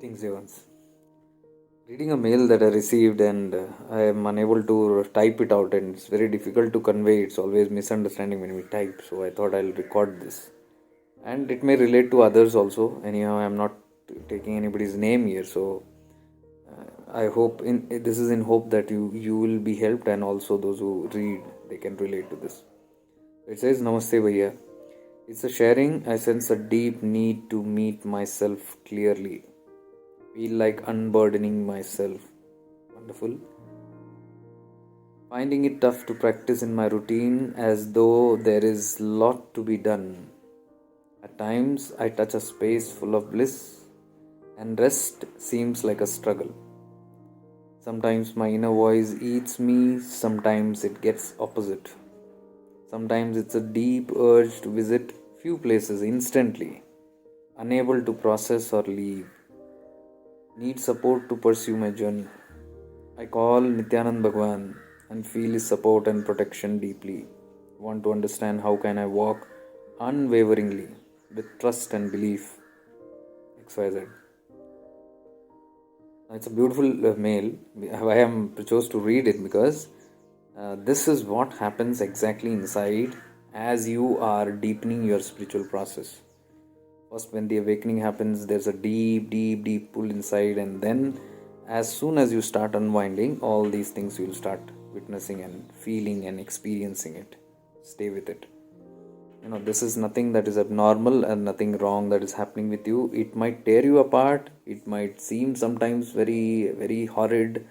Things Evans. Reading a mail that I received and I am unable to type it out and it's very difficult to convey. It's always misunderstanding when we type. So I thought I'll record this. And it may relate to others also. Anyhow, I'm not taking anybody's name here. So I hope this is in hope that you will be helped and also those who read they can relate to this. It says Namaste Bhaiya. It's a sharing. I sense a deep need to meet myself clearly. Feel like unburdening myself. Wonderful. Finding it tough to practice in my routine as though there is lot to be done. At times I touch a space full of bliss and rest seems like a struggle. Sometimes my inner voice eats me, sometimes it gets opposite. Sometimes it's a deep urge to visit few places instantly, unable to process or leave. Need support to pursue my journey. I call Nityanand Bhagwan and feel his support and protection deeply. Want to understand how can I walk unwaveringly with trust and belief. XYZ. It's a beautiful mail. I am chose to read it because this is what happens exactly inside as you are deepening your spiritual process. First, when the awakening happens, there's a deep, deep, deep pull inside, and then as soon as you start unwinding, all these things you'll start witnessing and feeling and experiencing it. Stay with it. This is nothing that is abnormal and nothing wrong that is happening with you. It might tear you apart, it might seem sometimes very, very horrid,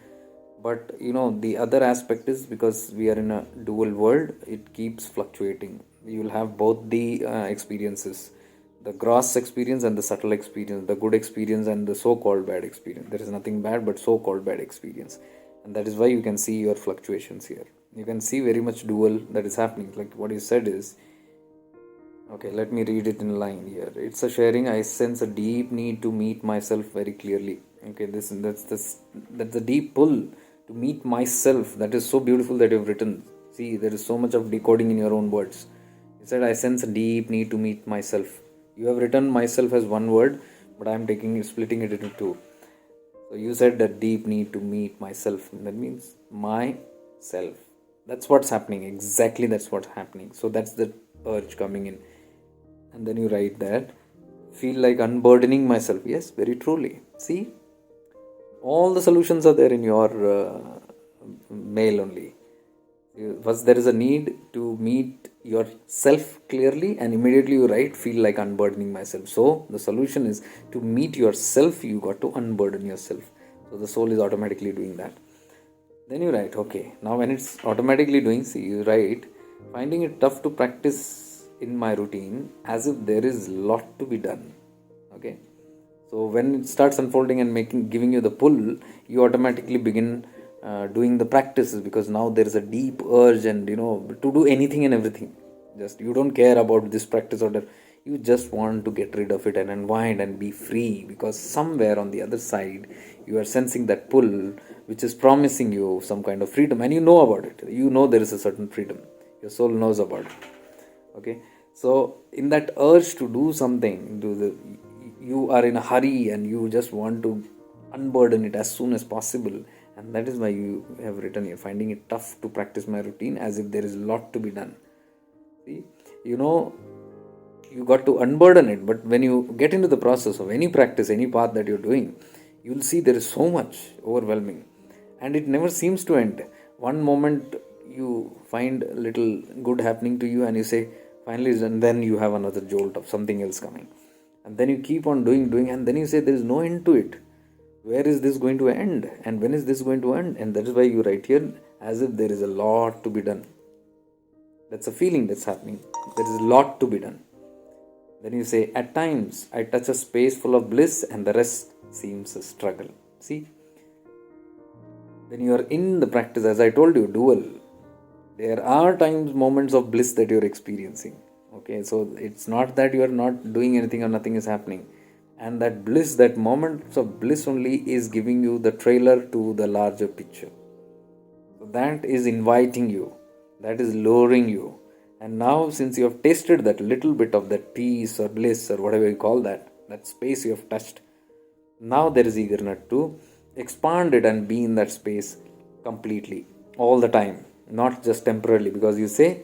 but the other aspect is because we are in a dual world, it keeps fluctuating. You will have both the experiences, the gross experience and the subtle experience, the good experience and the so-called bad experience. There is nothing bad but so-called bad experience, and that is why you can see your fluctuations here. You can see very much dual that is happening. Like what you said is, okay, let me read it in line here. It's a sharing. I sense a deep need to meet myself very clearly. Okay, that's the deep pull to meet myself. That is so beautiful that you've written. See, there is so much of decoding in your own words. You said I sense a deep need to meet myself. You have written myself as one word, but I'm splitting it into two. So you said that deep need to meet myself. That means myself. That's what's happening. Exactly, that's what's happening. So that's the urge coming in. And then you write that feel like unburdening myself. Yes, very truly. See, all the solutions are there in your mail only. First, there is a need to meet yourself clearly, and immediately you write feel like unburdening myself. So the solution is to meet yourself. You got to unburden yourself. So the soul is automatically doing that. Then you write, okay, now when it's automatically doing, see, you write, finding it tough to practice in my routine as if there is lot to be done. Okay. So when it starts unfolding and giving you the pull, you automatically begin doing the practices because now there is a deep urge and to do anything and everything. Just you don't care about this practice or that. You just want to get rid of it and unwind and be free because somewhere on the other side you are sensing that pull which is promising you some kind of freedom and you know about it. You know there is a certain freedom. Your soul knows about it. Okay, so in that urge to do something, you are in a hurry and you just want to unburden it as soon as possible, and that is why you have written here finding it tough to practice my routine as if there is a lot to be done. See, you got to unburden it, but when you get into the process of any practice, any path that you're doing, you'll see there is so much overwhelming and it never seems to end. One moment you find a little good happening to you and you say finally it's done, then you have another jolt of something else coming, and then you keep on doing, and then you say there is no end to it. Where is this going to end, and when is this going to end? And that is why you write here as if there is a lot to be done. That's a feeling that's happening. There is a lot to be done. Then you say, at times I touch a space full of bliss and the rest seems a struggle. See, when you are in the practice, as I told you, dual, there are times, moments of bliss that you're experiencing. Okay, so it's not that you are not doing anything or nothing is happening. And that bliss, that moments of bliss only is giving you the trailer to the larger picture. So that is inviting you, that is luring you. And now, since you have tasted that little bit of that peace or bliss or whatever you call that space you have touched, Now there is eagerness to expand it and be in that space completely, all the time, not just temporarily. Because you say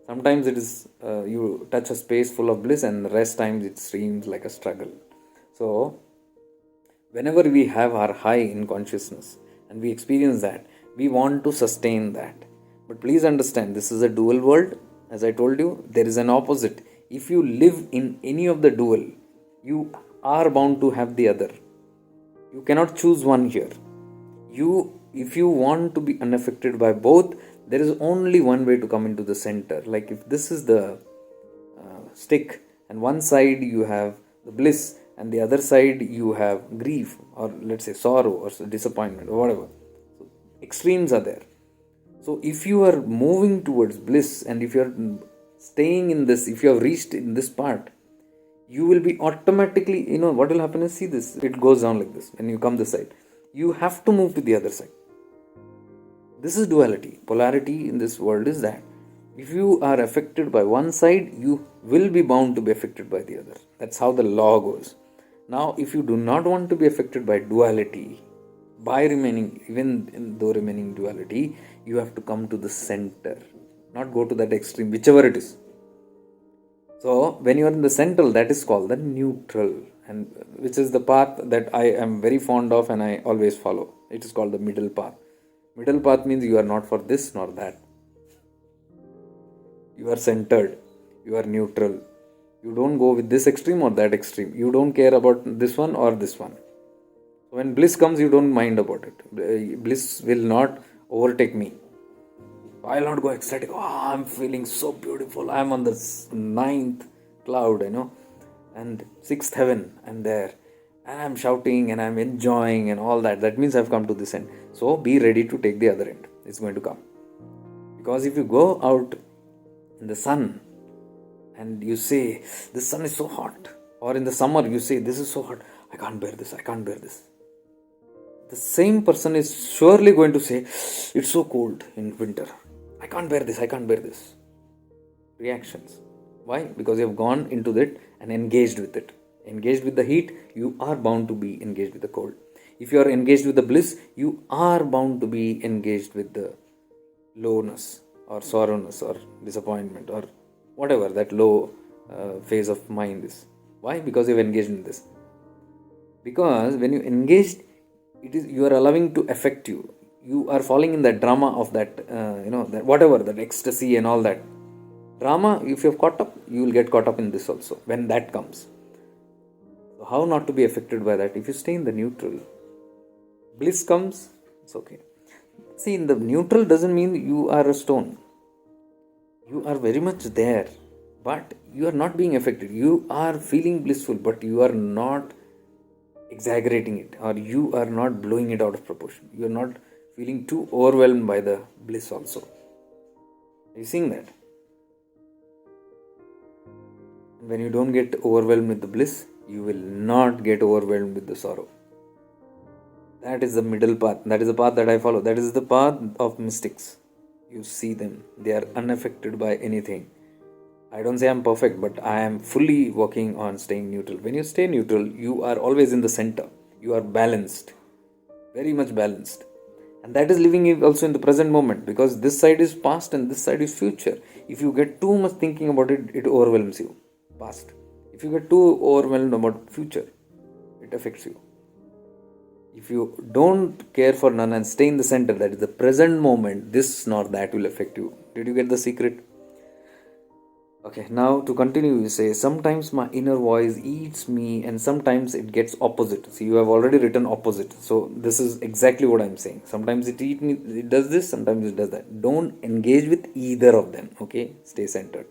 sometimes it is you touch a space full of bliss, and the rest times it seems like a struggle. So whenever we have our high in consciousness and we experience that, we want to sustain that. But please understand, this is a dual world. As I told you, there is an opposite. If you live in any of the dual, you are bound to have the other. You cannot choose one here. If you want to be unaffected by both, there is only one way to come into the center. Like if this is the stick, and one side you have the bliss, and the other side you have grief, or let's say sorrow or disappointment or whatever. So extremes are there. So if you are moving towards bliss, and if you are staying in this, if you have reached in this part, you will be automatically, what will happen is, see this, it goes down like this. When you come this side, you have to move to the other side. This is duality. Polarity in this world is that if you are affected by one side, you will be bound to be affected by the other. That's how the law goes. Now, if you do not want to be affected by duality, by remaining, even though remaining duality, you have to come to the center, not go to that extreme, whichever it is. So, when you are in the central, that is called the neutral, and which is the path that I am very fond of and I always follow. It is called the middle path. Middle path means you are not for this nor that. You are centered. You are neutral. You don't go with this extreme or that extreme. You don't care about this one or this one. So when bliss comes, you don't mind about it. Bliss will not overtake me. I'll not go ecstatic. Oh, I'm feeling so beautiful. I'm on the ninth cloud, and sixth heaven. I'm there. And I'm shouting and I'm enjoying and all that. That means I've come to this end. So be ready to take the other end. It's going to come. Because if you go out in the sun and you say, this sun is so hot. Or in the summer, you say, this is so hot. I can't bear this. I can't bear this. The same person is surely going to say, it's so cold in winter. I can't bear this. I can't bear this. Reactions. Why? Because you have gone into it and engaged with it. Engaged with the heat, you are bound to be engaged with the cold. If you are engaged with the bliss, you are bound to be engaged with the lowness or sorrowness or disappointment or whatever that low phase of mind is. Why? Because you have engaged in this. Because when you engage, you are allowing to affect you. You are falling in that drama of that, that whatever, that ecstasy and all that drama. If you have caught up, you will get caught up in this also when that comes. So how not to be affected by that? If you stay in the neutral, bliss comes, it's okay. See, in the neutral doesn't mean you are a stone. You are very much there, but you are not being affected. You are feeling blissful, but you are not exaggerating it, or you are not blowing it out of proportion. You are not feeling too overwhelmed by the bliss also. Are you seeing that? And when you don't get overwhelmed with the bliss, you will not get overwhelmed with the sorrow. That is the middle path. That is the path that I follow. That is the path of mystics. You see them. They are unaffected by anything. I don't say I'm perfect, but I am fully working on staying neutral. When you stay neutral, you are always in the center. You are balanced. Very much balanced. And that is living also in the present moment, because this side is past and this side is future. If you get too much thinking about it, it overwhelms you. Past. If you get too overwhelmed about future, it affects you. If you don't care for none and stay in the center, that is the present moment, this nor that will affect you. Did you get the secret? Okay, now to continue, you say, sometimes my inner voice eats me and sometimes it gets opposite. See, you have already written opposite. So this is exactly what I'm saying. Sometimes it eats me, it does this, sometimes it does that. Don't engage with either of them. Okay, stay centered.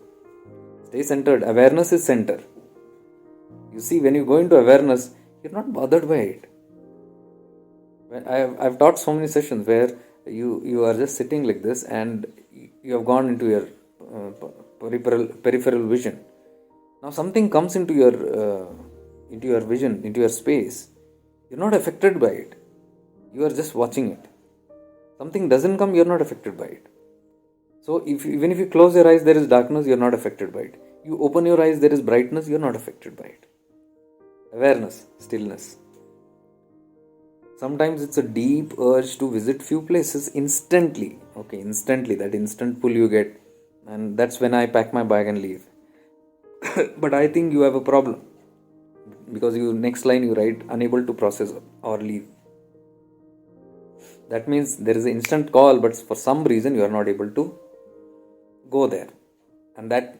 Stay centered. Awareness is center. You see, when you go into awareness, you're not bothered by it. I've taught so many sessions where you are just sitting like this and you have gone into your peripheral vision. Now something comes into your vision, into your space. You're not affected by it. You are just watching it. Something doesn't come, you're not affected by it. So even if you close your eyes, there is darkness, you're not affected by it. You open your eyes, there is brightness, you're not affected by it. Awareness, stillness. Sometimes it's a deep urge to visit few places instantly. Okay, instantly, that instant pull you get. And that's when I pack my bag and leave. But I think you have a problem because you next line you write unable to process or leave. That means there is an instant call, but for some reason you are not able to go there. And that,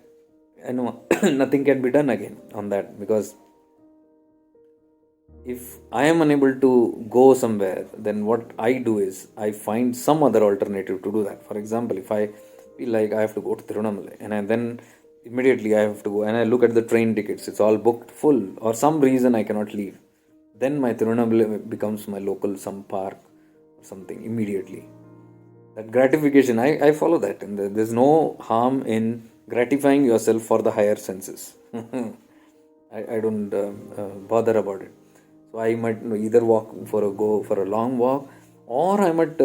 I know, nothing can be done again on that, because if I am unable to go somewhere, then what I do is I find some other alternative to do that. For example, if I feel like I have to go to Tirunelveli then immediately I have to go and I look at the train tickets, it's all booked full, or some reason I cannot leave, then my Tirunelveli becomes my local some park or something immediately. That gratification, I follow that, and there's no harm in gratifying yourself for the higher senses. I don't bother about it. So I might either go for a long walk, or I might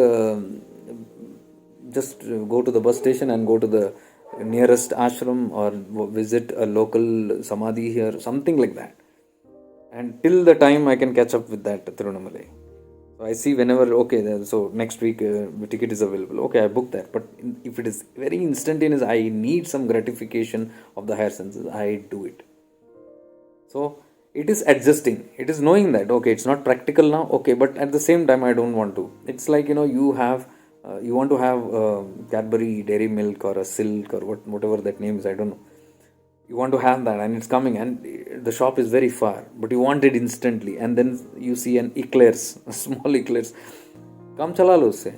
just go to the bus station and go to the nearest ashram, or visit a local samadhi here, something like that. And till the time I can catch up with that Tirunamalai. So I see whenever, okay, so next week the ticket is available. Okay, I book that. But if it is very instantaneous, I need some gratification of the higher senses, I do it. So it is adjusting. It is knowing that, okay, it's not practical now. Okay, but at the same time, I don't want to. It's like, you want to have Cadbury Dairy Milk or a Silk or whatever that name is. I don't know. You want to have that and it's coming and the shop is very far, but you want it instantly, and then you see an eclairs, a small eclairs, come chala lo usse.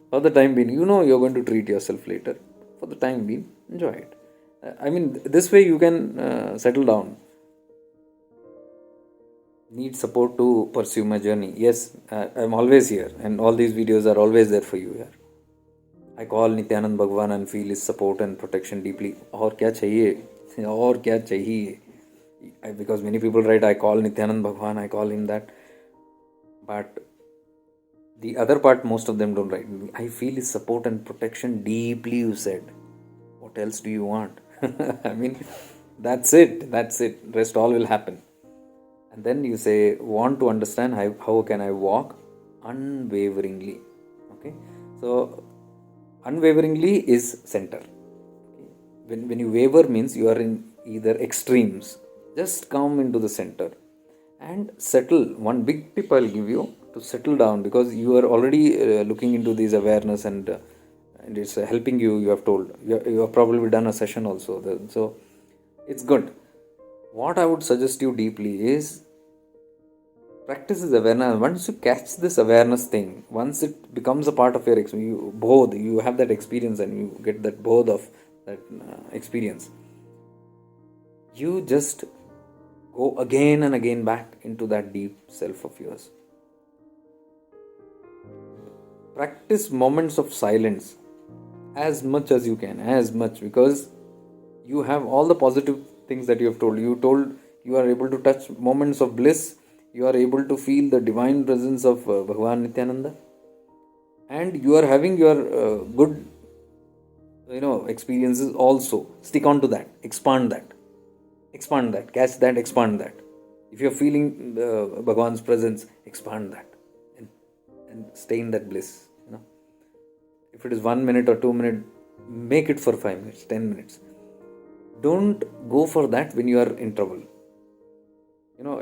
For the time being, you're going to treat yourself later. For the time being, enjoy it. I mean, this way you can settle down. Need support to pursue my journey? Yes, I'm always here, and all these videos are always there for you here. I call Nityanand Bhagwan and feel his support and protection deeply. और क्या चाहिए? और क्या चाहिए? Because many people write, I call Nityanand Bhagwan, I call him that. But the other part, most of them don't write. I feel his support and protection deeply, you said. What else do you want? I mean, that's it. That's it. Rest all will happen. And then you say, want to understand how can I walk unwaveringly? Okay. So, unwaveringly is center. When you waver means you are in either extremes. Just come into the center and settle. One big tip I'll give you to settle down, because you are already looking into this awareness, and it's helping you. You have told you have probably done a session also, so it's good. What I would suggest you deeply is practice this awareness. Once you catch this awareness thing, once it becomes a part of your experience, you have that experience and you get that both of that experience, you just go again and again back into that deep self of yours. Practice moments of silence as much as you can, because you have all the positive things that you have told. You are able to touch moments of bliss. You are able to feel the divine presence of Bhagavan Nityananda, and you are having your good, experiences also. Stick on to that, expand that, catch that, expand that. If you are feeling Bhagavan's presence, expand that, and stay in that bliss. If it is 1 minute or 2 minutes, make it for 5 minutes, 10 minutes. Don't go for that when you are in trouble.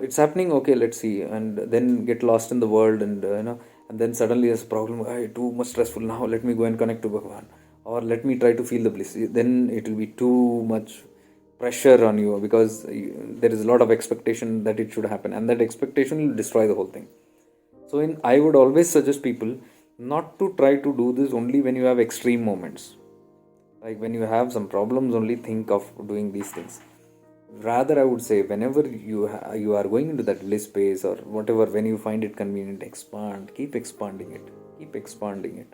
It's happening, okay, let's see, and then get lost in the world, and and then suddenly there's a problem. Too much stressful now, let me go and connect to Bhagavan, or let me try to feel the bliss. Then it will be too much pressure on you, because there is a lot of expectation that it should happen, and that expectation will destroy the whole thing. So I would always suggest people not to try to do this only when you have extreme moments. Like when you have some problems, only think of doing these things. Rather, I would say, whenever you are going into that bliss space or whatever, when you find it convenient, keep expanding it.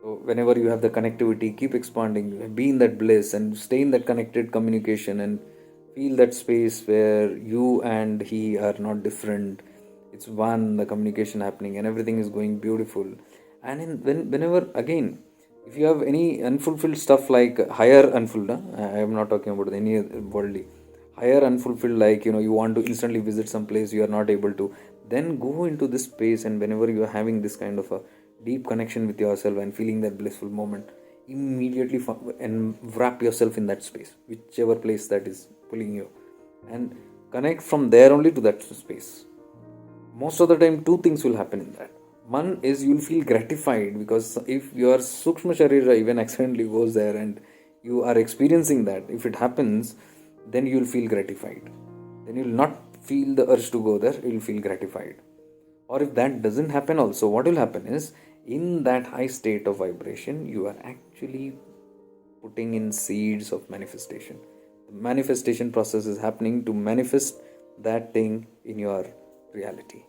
So whenever you have the connectivity, keep expanding, be in that bliss and stay in that connected communication, and feel that space where you and he are not different. It's one, the communication happening, and everything is going beautiful. And whenever, again, if you have any unfulfilled stuff, like higher unfulfilled, I am not talking about any worldly, higher unfulfilled, like you want to instantly visit some place, you are not able to, then go into this space, and whenever you are having this kind of a deep connection with yourself and feeling that blissful moment, immediately and wrap yourself in that space, whichever place that is pulling you, and connect from there only to that space. Most of the time, two things will happen in that. One is you'll feel gratified, because if your Sukshma Sharira even accidentally goes there and you are experiencing that, if it happens, then you'll feel gratified. Then you'll not feel the urge to go there, you'll feel gratified. Or if that doesn't happen, also, what will happen is, in that high state of vibration, you are actually putting in seeds of manifestation. The manifestation process is happening to manifest that thing in your reality.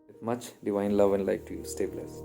With much divine love and light to you. Stay blessed.